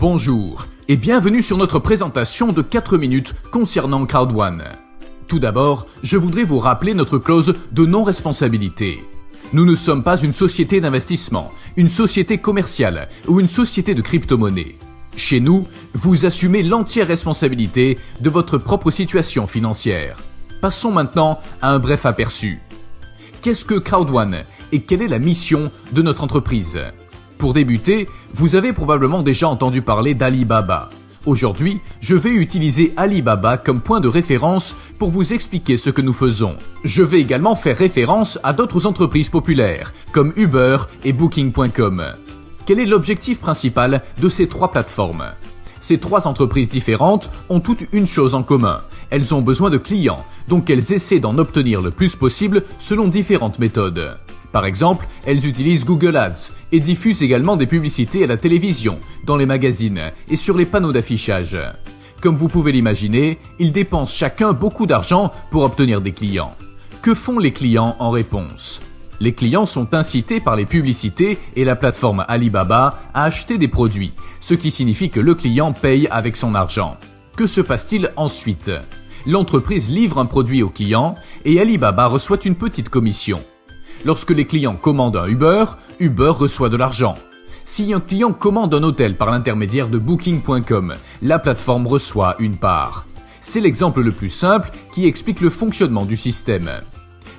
Bonjour et bienvenue sur notre présentation de 4 minutes concernant Crowd1. Tout d'abord, je voudrais vous rappeler notre clause de non-responsabilité. Nous ne sommes pas une société d'investissement, une société commerciale ou une société de crypto-monnaie. Chez nous, vous assumez l'entière responsabilité de votre propre situation financière. Passons maintenant à un bref aperçu. Qu'est-ce que Crowd1 et quelle est la mission de notre entreprise ? Pour débuter, vous avez probablement déjà entendu parler d'Alibaba. Aujourd'hui, je vais utiliser Alibaba comme point de référence pour vous expliquer ce que nous faisons. Je vais également faire référence à d'autres entreprises populaires, comme Uber et Booking.com. Quel est l'objectif principal de ces trois plateformes ? Ces trois entreprises différentes ont toutes une chose en commun. Elles ont besoin de clients, donc elles essaient d'en obtenir le plus possible selon différentes méthodes. Par exemple, elles utilisent Google Ads et diffusent également des publicités à la télévision, dans les magazines et sur les panneaux d'affichage. Comme vous pouvez l'imaginer, ils dépensent chacun beaucoup d'argent pour obtenir des clients. Que font les clients en réponse ? Les clients sont incités par les publicités et la plateforme Alibaba à acheter des produits, ce qui signifie que le client paye avec son argent. Que se passe-t-il ensuite ? L'entreprise livre un produit au client et Alibaba reçoit une petite commission. Lorsque les clients commandent un Uber, Uber reçoit de l'argent. Si un client commande un hôtel par l'intermédiaire de Booking.com, la plateforme reçoit une part. C'est l'exemple le plus simple qui explique le fonctionnement du système.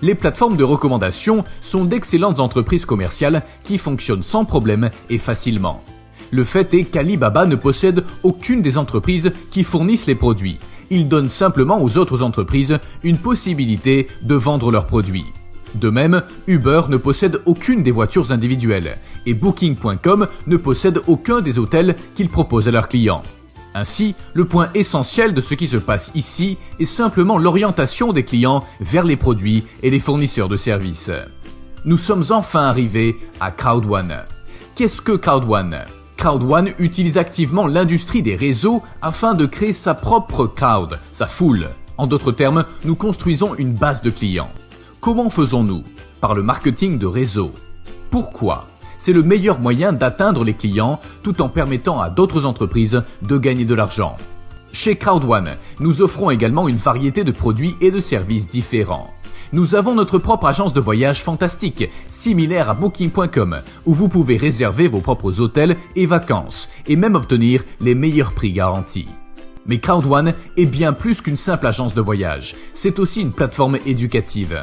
Les plateformes de recommandation sont d'excellentes entreprises commerciales qui fonctionnent sans problème et facilement. Le fait est qu'Alibaba ne possède aucune des entreprises qui fournissent les produits. Il donne simplement aux autres entreprises une possibilité de vendre leurs produits. De même, Uber ne possède aucune des voitures individuelles et Booking.com ne possède aucun des hôtels qu'ils proposent à leurs clients. Ainsi, le point essentiel de ce qui se passe ici est simplement l'orientation des clients vers les produits et les fournisseurs de services. Nous sommes enfin arrivés à Crowd1. Qu'est-ce que Crowd1 ? Crowd1 utilise activement l'industrie des réseaux afin de créer sa propre crowd, sa foule. En d'autres termes, nous construisons une base de clients. Comment faisons-nous ? Par le marketing de réseau. Pourquoi ? C'est le meilleur moyen d'atteindre les clients tout en permettant à d'autres entreprises de gagner de l'argent. Chez Crowd1, nous offrons également une variété de produits et de services différents. Nous avons notre propre agence de voyage fantastique, similaire à Booking.com, où vous pouvez réserver vos propres hôtels et vacances, et même obtenir les meilleurs prix garantis. Mais Crowd1 est bien plus qu'une simple agence de voyage, c'est aussi une plateforme éducative.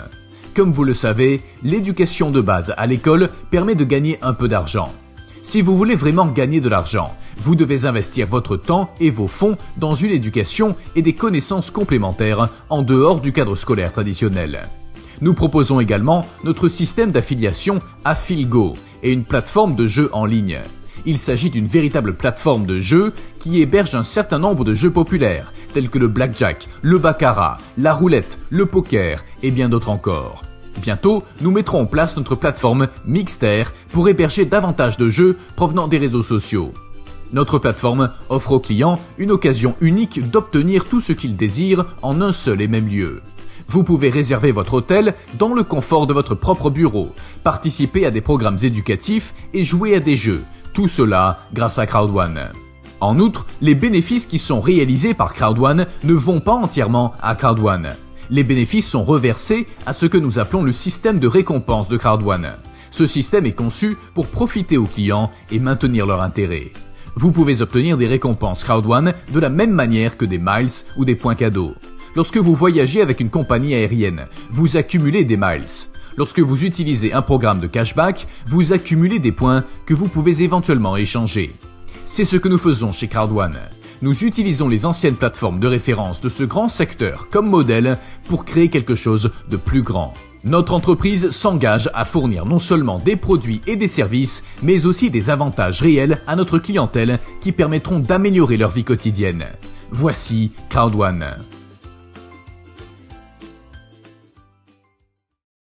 Comme vous le savez, l'éducation de base à l'école permet de gagner un peu d'argent. Si vous voulez vraiment gagner de l'argent, vous devez investir votre temps et vos fonds dans une éducation et des connaissances complémentaires en dehors du cadre scolaire traditionnel. Nous proposons également notre système d'affiliation AffilGo et une plateforme de jeux en ligne. Il s'agit d'une véritable plateforme de jeux qui héberge un certain nombre de jeux populaires, tels que le blackjack, le baccarat, la roulette, le poker et bien d'autres encore. Bientôt, nous mettrons en place notre plateforme Mixter pour héberger davantage de jeux provenant des réseaux sociaux. Notre plateforme offre aux clients une occasion unique d'obtenir tout ce qu'ils désirent en un seul et même lieu. Vous pouvez réserver votre hôtel dans le confort de votre propre bureau, participer à des programmes éducatifs et jouer à des jeux. Tout cela grâce à Crowd1. En outre, les bénéfices qui sont réalisés par Crowd1 ne vont pas entièrement à Crowd1. Les bénéfices sont reversés à ce que nous appelons le système de récompense de Crowd1. Ce système est conçu pour profiter aux clients et maintenir leur intérêt. Vous pouvez obtenir des récompenses Crowd1 de la même manière que des miles ou des points cadeaux. Lorsque vous voyagez avec une compagnie aérienne, vous accumulez des miles. Lorsque vous utilisez un programme de cashback, vous accumulez des points que vous pouvez éventuellement échanger. C'est ce que nous faisons chez Crowd1. Nous utilisons les anciennes plateformes de référence de ce grand secteur comme modèle pour créer quelque chose de plus grand. Notre entreprise s'engage à fournir non seulement des produits et des services, mais aussi des avantages réels à notre clientèle qui permettront d'améliorer leur vie quotidienne. Voici Crowd1.